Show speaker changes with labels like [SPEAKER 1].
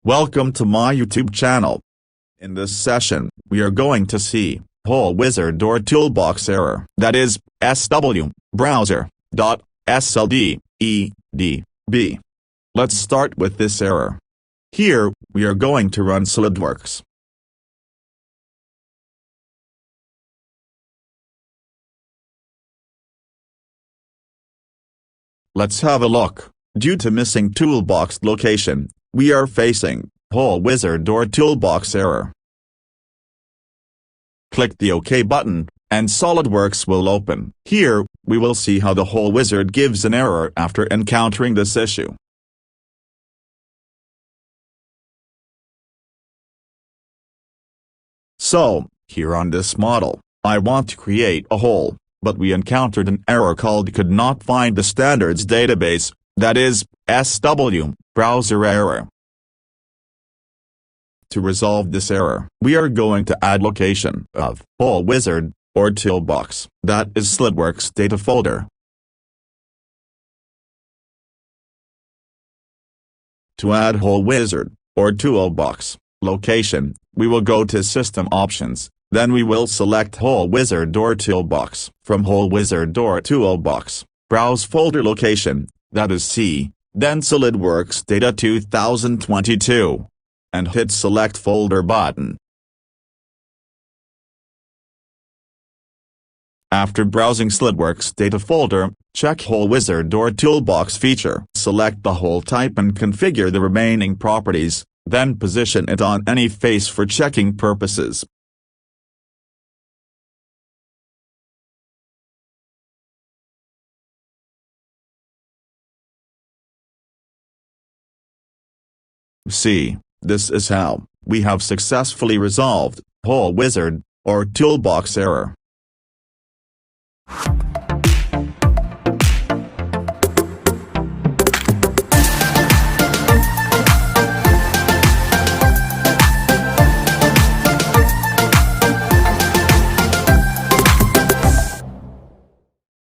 [SPEAKER 1] Welcome to my YouTube channel. In this session, we are going to see whole wizard or toolbox error, that is, swbrowser.sldedb. Let's start with this error. Here, we are going to run SOLIDWORKS. Let's have a look. Due to missing toolbox location, we are facing whole wizard or toolbox error. Click the OK button, and SOLIDWORKS will open. Here, we will see how the whole wizard gives an error after encountering this issue. So, here on this model, I want to create a whole, but we encountered an error called could not find the standards database, that is, swbrowser error. To resolve this error, we are going to add location of whole wizard or toolbox, that is SOLIDWORKS Data folder. To add whole wizard or toolbox location, we will go to System Options, then we will select whole wizard or toolbox. From whole wizard or toolbox, browse folder location, that is C, then SOLIDWORKS Data 2022. And hit Select Folder button. After browsing SOLIDWORKS Data folder, check whole wizard or toolbox feature. Select the whole type and configure the remaining properties, then position it on any face for checking purposes. See. This is how we have successfully resolved whole wizard or toolbox error.